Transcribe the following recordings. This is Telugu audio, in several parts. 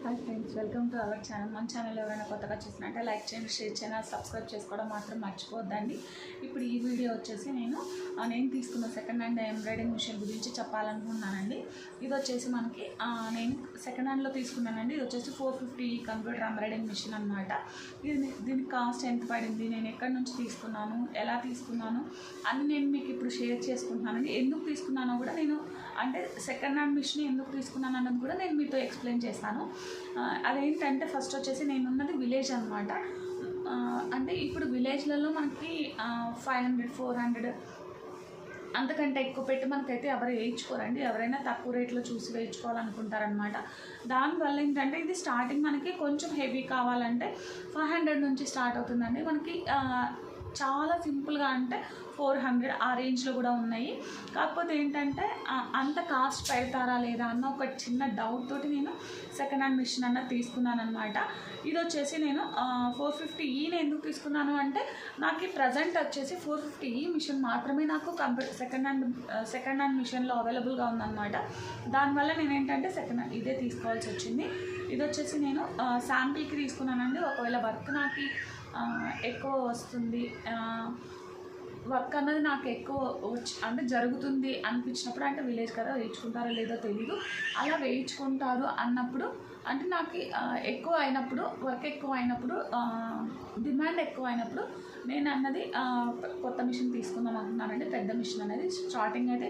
Hi friends, welcome to our channel. మన ఛానల్ ఎవరైనా కొత్తగా చూసినట్టే లైక్ చేయండి, షేర్ చేయండి, సబ్స్క్రైబ్ చేసుకోవడం మాత్రం మర్చిపోవద్దండి. ఇప్పుడు ఈ వీడియో వచ్చేసి నేను తీసుకున్న సెకండ్ హ్యాండ్ ఎంబ్రాయిడింగ్ మిషన్ గురించి చెప్పాలనుకున్నానండి. ఇది వచ్చేసి మనకి నేను సెకండ్ హ్యాండ్లో తీసుకున్నానండి. ఇది వచ్చేసి 450 కంప్యూటర్ ఎంబ్రాయిడింగ్ మిషన్ అనమాట. దీనికి కాస్ట్ ఎంత పడింది, నేను ఎక్కడి నుంచి తీసుకున్నాను, ఎలా తీసుకున్నాను అని నేను మీకు ఇప్పుడు షేర్ చేసుకుంటున్నానండి. ఎందుకు తీసుకున్నానో కూడా నేను అంటే సెకండ్ హ్యాండ్ మిషన్ ఎందుకు తీసుకున్నాను అన్నది కూడా నేను మీతో ఎక్స్ప్లెయిన్ చేస్తాను. అదేంటంటే ఫస్ట్ వచ్చేసి నేను ఉన్నది విలేజ్ అనమాట. అంటే ఇప్పుడు విలేజ్లలో మనకి 500, 400 అంతకంటే ఎక్కువ పెట్టి మనకైతే ఎవరు వేయించుకోరండి. ఎవరైనా తక్కువ రేట్లో చూసి వేయించుకోవాలనుకుంటారనమాట. దానివల్ల ఏంటంటే ఇది స్టార్టింగ్ మనకి కొంచెం హెవీ కావాలంటే 500 నుంచి స్టార్ట్ అవుతుందండి. మనకి చాలా సింపుల్గా అంటే 400 ఆ రేంజ్లో కూడా ఉన్నాయి. కాకపోతే ఏంటంటే అంత కాస్ట్ పెడతారా లేదా అన్న ఒక చిన్న డౌట్ తోటి నేను సెకండ్ హ్యాండ్ మిషన్ అన్నది తీసుకున్నాను అనమాట. ఇది వచ్చేసి నేను 450E ఎందుకు తీసుకున్నాను అంటే నాకు ప్రజెంట్ వచ్చేసి 450E మిషన్ మాత్రమే నాకు సెకండ్ హ్యాండ్ మిషన్లో అవైలబుల్గా ఉందన్నమాట. దానివల్ల నేను ఏంటంటే సెకండ్ హ్యాండ్ ఇదే తీసుకోవాల్సి వచ్చింది. ఇది వచ్చేసి నేను శాంపిల్కి తీసుకున్నానండి. ఒకవేళ వర్క్ నాకు ఎక్కువ వస్తుంది, వర్క్ అన్నది నాకు ఎక్కువ అంటే జరుగుతుంది అనిపించినప్పుడు, అంటే విలేజ్ కదా వేయించుకుంటారో లేదో తెలీదు, అలా వేయించుకుంటారు అన్నప్పుడు, అంటే నాకు ఎక్కువ అయినప్పుడు, వర్క్ ఎక్కువ అయినప్పుడు, డిమాండ్ ఎక్కువ అయినప్పుడు నేను అన్నది కొత్త మిషన్ తీసుకుందాం అనుకున్నానండి. పెద్ద మిషన్ అనేది స్టార్టింగ్ అయితే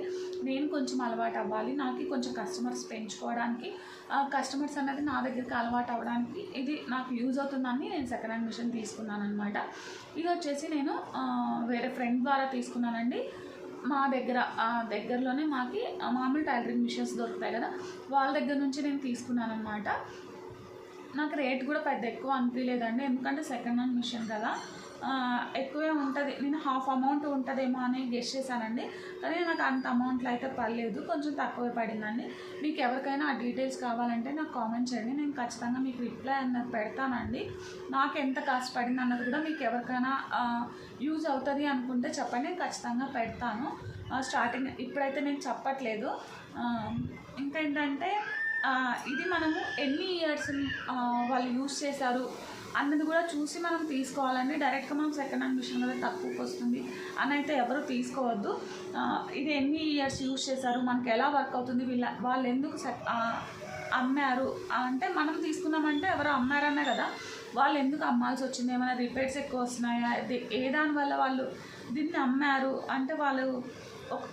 నేను కొంచెం అలవాటు అవ్వాలి, నాకు కొంచెం కస్టమర్స్ పెంచుకోవడానికి, కస్టమర్స్ అన్నది నా దగ్గరికి అలవాటు అవ్వడానికి ఇది నాకు యూజ్ అవుతుందని నేను సెకండ్ హ్యాండ్ మిషన్ తీసుకున్నాను అనమాట. ఇది వచ్చేసి నేను వేరే ఫ్రెండ్ ద్వారా తీసుకున్నానండి. మా దగ్గరలోనే మాకి మామూలు టైలరింగ్ మిషన్స్ దొరుకుతాయి కదా, వాళ్ళ దగ్గర నుంచి నేను తీసుకున్నాను అనమాట. నాకు రేట్ కూడా పెద్ద ఎక్కువ అనిపించలేదండి, ఎందుకంటే సెకండ్ హ్యాండ్ మిషన్ కదా, ఎక్కువే ఉంటుంది. నేను హాఫ్ అమౌంట్ ఉంటుందేమో అని గెస్ చేశానండి, కానీ నాకు అంత అమౌంట్లో అయితే పర్లేదు, కొంచెం తక్కువే పడిందండి. మీకు ఎవరికైనా ఆ డీటెయిల్స్ కావాలంటే నాకు కామెంట్ చేయండి, నేను ఖచ్చితంగా మీకు రిప్లై అన్నది పెడతానండి. నాకు ఎంత కాస్ట్ పడింది అన్నది కూడా మీకు ఎవరికైనా యూజ్ అవుతుంది అనుకుంటే చెప్పండి, నేను ఖచ్చితంగా పెడతాను. స్టార్టింగ్ ఇప్పుడైతే నేను చెప్పట్లేదు. ఇంకా ఏంటంటే ఇది మనము ఎన్ని ఇయర్స్ వాళ్ళు యూజ్ చేశారు అన్నది కూడా చూసి మనం తీసుకోవాలండి. డైరెక్ట్గా మనం సెకండ్ హ్యాండ్ మిషన్ కదా తక్కువకి వస్తుంది అని అయితే ఎవరు తీసుకోవద్దు. ఇది ఎన్ని ఇయర్స్ యూజ్ చేశారు, మనకి ఎలా వర్క్ అవుతుంది, వాళ్ళు ఎందుకు అమ్మారు అంటే, మనం తీసుకున్నామంటే ఎవరు అమ్మారన్నా కదా, వాళ్ళు ఎందుకు అమ్మాల్సి వచ్చింది, ఏమైనా రిపేర్స్ ఎక్కువ వస్తున్నాయా, ఏ దానివల్ల వాళ్ళు దీన్ని అమ్మారు అంటే, వాళ్ళు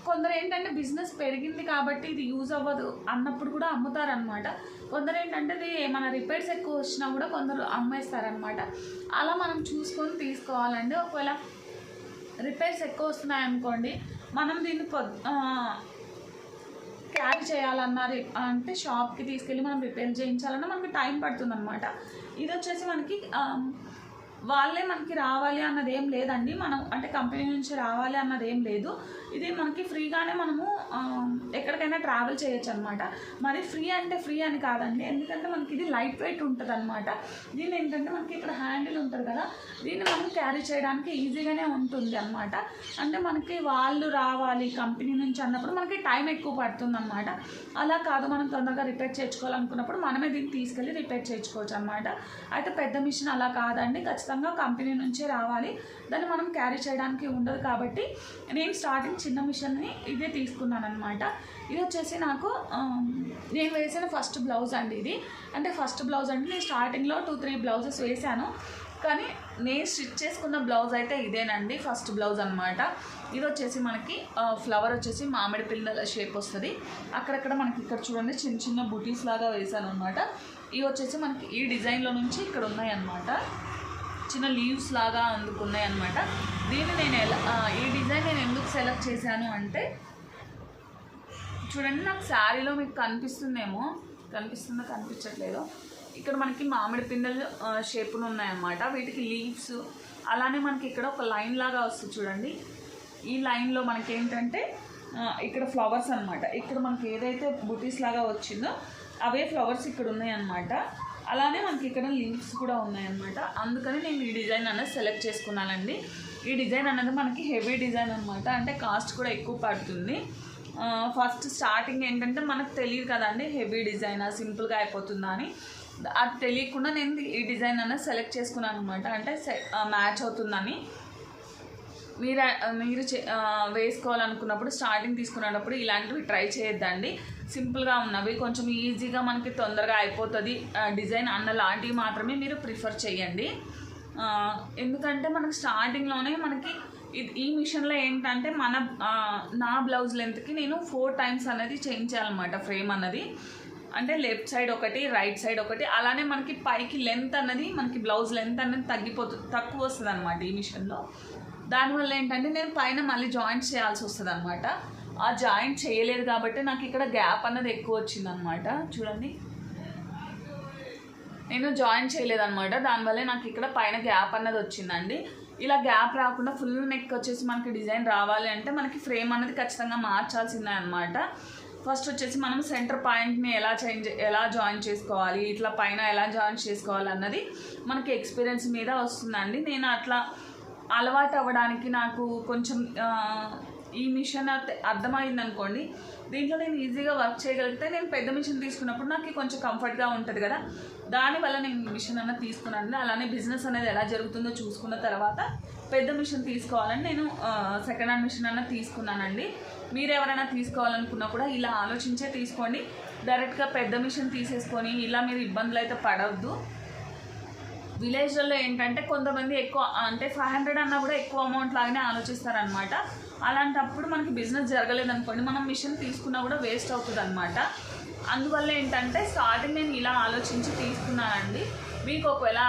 కొందరు ఏంటంటే బిజినెస్ పెరిగింది కాబట్టి ఇది యూజ్ అవ్వదు అన్నప్పుడు కూడా అమ్ముతారనమాట. కొందరు ఏంటంటే ఇది ఏమైనా రిపేర్స్ ఎక్కువ వచ్చినా కూడా కొందరు అమ్మేస్తారనమాట. అలా మనం చూసుకొని తీసుకోవాలండి. ఒకవేళ రిపేర్స్ ఎక్కువ వస్తున్నాయనుకోండి, మనం దీన్ని క్యారీ చేయాలన్నారు అంటే షాప్కి తీసుకెళ్ళి మనం రిపేర్ చేయించాలన్నా మనకి టైం పడుతుంది అనమాట. ఇది వచ్చేసి మనకి వాళ్ళే మనకి రావాలి అన్నది ఏం లేదండి, మనం అంటే కంపెనీ నుంచి రావాలి అన్నది ఏం లేదు. ఇది మనకి ఫ్రీగానే మనము ఎక్కడికైనా ట్రావెల్ చేయొచ్చు అనమాట. మరి ఫ్రీ అంటే ఫ్రీ అని కాదండి, ఎందుకంటే మనకి ఇది లైట్ వెయిట్ ఉంటుంది అనమాట. దీన్ని ఏంటంటే మనకి ఇక్కడ హ్యాండిల్ ఉంటుంది కదా, దీన్ని మనం క్యారీ చేయడానికి ఈజీగానే ఉంటుంది అనమాట. అంటే మనకి వాళ్ళు రావాలి కంపెనీ నుంచి అన్నప్పుడు మనకి టైం ఎక్కువ పడుతుంది అనమాట. అలా కాదు, మనం తొందరగా రిపేర్ చేయించుకోవాలనుకున్నప్పుడు మనమే దీన్ని తీసుకెళ్ళి రిపేర్ చేయించుకోవచ్చు అనమాట. అయితే పెద్ద మిషన్ అలా కాదండి, ఖచ్చితంగా కంపెనీ నుంచే రావాలి, దాన్ని మనం క్యారీ చేయడానికి ఉండదు. కాబట్టి నేను స్టార్టింగ్ చిన్న మిషన్ని ఇదే తీసుకున్నాను అనమాట. ఇది వచ్చేసి నాకు నేను వేసిన ఫస్ట్ బ్లౌజ్ అండి ఇది. అంటే ఫస్ట్ బ్లౌజ్ అంటే నేను స్టార్టింగ్లో 2-3 బ్లౌజెస్ వేసాను, కానీ నేను స్టిచ్ చేసుకున్న బ్లౌజ్ అయితే ఇదేనండి, ఫస్ట్ బ్లౌజ్ అనమాట. ఇది వచ్చేసి మనకి ఫ్లవర్ వచ్చేసి మామిడి పిల్లల షేప్ వస్తుంది. అక్కడక్కడ మనకి ఇక్కడ చూడండి చిన్న చిన్న బుటీస్ లాగా వేసాను అనమాట. ఇవి వచ్చేసి మనకి ఈ డిజైన్లో నుంచి ఇక్కడ ఉన్నాయన్నమాట, చిన్న లీవ్స్ లాగా అందుకున్నాయి అనమాట. దీన్ని నేను ఈ డిజైన్ నేను ఎందుకు సెలెక్ట్ చేశాను అంటే, చూడండి నాకు శారీలో మీకు కనిపిస్తుందేమో, కనిపించట్లేదు, ఇక్కడ మనకి మామిడి పిందెలు షేపులు ఉన్నాయన్నమాట. వీటికి లీవ్స్, అలానే మనకి ఇక్కడ ఒక లైన్ లాగా వస్తుంది చూడండి. ఈ లైన్లో మనకి ఏంటంటే ఇక్కడ ఫ్లవర్స్ అనమాట. ఇక్కడ మనకి ఏదైతే బుటీస్ లాగా వచ్చిందో అవే ఫ్లవర్స్ ఇక్కడ ఉన్నాయన్నమాట. అలానే మనకి ఇక్కడ లీవ్స్ కూడా ఉన్నాయన్నమాట. అందుకని నేను ఈ డిజైన్ అనేది సెలెక్ట్ చేసుకున్నానండి. ఈ డిజైన్ అనేది మనకి హెవీ డిజైన్ అనమాట, అంటే కాస్ట్ కూడా ఎక్కువ పడుతుంది. ఫస్ట్ స్టార్టింగ్ ఏంటంటే మనకు తెలియదు కదండి హెవీ డిజైన్ సింపుల్గా అయిపోతుందా అని. అది తెలియకుండా నేను ఈ డిజైన్ అనేది సెలెక్ట్ చేసుకున్నాను అనమాట. అంటే మ్యాచ్ అవుతుందని. మీరు వేసుకోవాలనుకున్నప్పుడు స్టార్టింగ్ తీసుకునేటప్పుడు ఇలాంటివి ట్రై చేయొద్దండి. సింపుల్గా ఉన్నవి కొంచెం ఈజీగా మనకి తొందరగా అయిపోతుంది డిజైన్ అన్నలాంటివి మాత్రమే మీరు ప్రిఫర్ చేయండి. ఎందుకంటే మనకు స్టార్టింగ్లోనే మనకి ఈ మిషన్లో ఏంటంటే నా బ్లౌజ్ లెంత్కి నేను 4 times అనేది చేంజ్ చేయాలన్నమాట ఫ్రేమ్ అన్నది. అంటే లెఫ్ట్ సైడ్ ఒకటి, రైట్ సైడ్ ఒకటి, అలానే మనకి పైకి లెంత్ అన్నది మనకి బ్లౌజ్ లెంత్ అనేది తక్కువ వస్తుంది అనమాట ఈ మిషన్లో. దానివల్ల ఏంటంటే నేను పైన మళ్ళీ జాయింట్ చేయాల్సి వస్తుంది అనమాట. ఆ జాయింట్ చేయలేదు కాబట్టి నాకు ఇక్కడ గ్యాప్ అన్నది ఎక్కువ వచ్చిందనమాట. చూడండి, నేను జాయింట్ చేయలేదన్నమాట. దానివల్లే నాకు ఇక్కడ పైన గ్యాప్ అన్నది వచ్చిందండి. ఇలా గ్యాప్ రాకుండా ఫుల్ నెక్ వచ్చేసి మనకి డిజైన్ రావాలి అంటే మనకి ఫ్రేమ్ అనేది ఖచ్చితంగా మార్చాల్సిందే అనమాట. ఫస్ట్ వచ్చేసి మనం సెంటర్ పాయింట్ని ఎలా జాయిన్ చేసుకోవాలి, ఇట్లా పైన ఎలా జాయిన్ చేసుకోవాలి అన్నది మనకి ఎక్స్పీరియన్స్ మీద వస్తుందండి. నేను అట్లా అలవాటు అవ్వడానికి నాకు కొంచెం ఈ మిషన్ అర్థమైంది అనుకోండి, దీంట్లో నేను ఈజీగా వర్క్ చేయగలిగితే నేను పెద్ద మిషన్ తీసుకున్నప్పుడు నాకు కొంచెం కంఫర్ట్గా ఉంటుంది కదా, దానివల్ల నేను ఈ మిషన్ అన్నది తీసుకున్నాను. అలానే బిజినెస్ అనేది ఎలా జరుగుతుందో చూసుకున్న తర్వాత పెద్ద మిషన్ తీసుకోవాలని నేను సెకండ్ హ్యాండ్ మిషన్ అన్నది తీసుకున్నానండి. మీరు ఎవరైనా తీసుకోవాలనుకున్నా కూడా ఇలా ఆలోచించే తీసుకోండి. డైరెక్ట్గా పెద్ద మిషన్ తీసేసుకొని ఇలా మీరు ఇబ్బందులు అయితే పడవద్దు. విలేజ్లలో ఏంటంటే కొంతమంది ఎక్కువ అంటే 500 అన్నా కూడా ఎక్కువ అమౌంట్ లాగానే ఆలోచిస్తారనమాట. అలాంటప్పుడు మనకి బిజినెస్ జరగలేదనుకోండి, మనం మిషన్ తీసుకున్నా కూడా వేస్ట్ అవుతుంది అనమాట. అందువల్ల ఏంటంటే స్టార్టింగ్ నేను ఇలా ఆలోచించి తీసుకున్నానండి. మీకు ఒకవేళ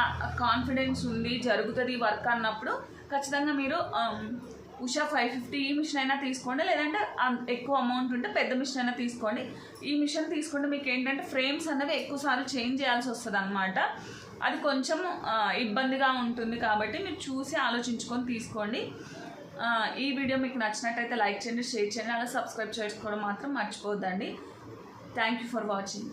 కాన్ఫిడెన్స్ ఉంది జరుగుతుంది వర్క్ అన్నప్పుడు ఖచ్చితంగా మీరు ఉషా 550 ఈ మిషన్ అయినా తీసుకోండి, లేదంటే ఎక్కువ అమౌంట్ ఉంటే పెద్ద మిషన్ అయినా తీసుకోండి. ఈ మిషన్ తీసుకుంటే మీకు ఏంటంటే ఫ్రేమ్స్ అనేవి ఎక్కువసార్లు చేంజ్ చేయాల్సి వస్తుంది అనమాట. అది కొంచెం ఇబ్బందిగా ఉంటుంది కాబట్టి మీరు చూసి ఆలోచించుకొని తీసుకోండి. ఈ వీడియో మీకు నచ్చినట్టయితే లైక్ చేయండి, షేర్ చేయండి, అలా సబ్స్క్రైబ్ చేసుకోవడం మాత్రం మర్చిపోద్దండి. Thank you for watching.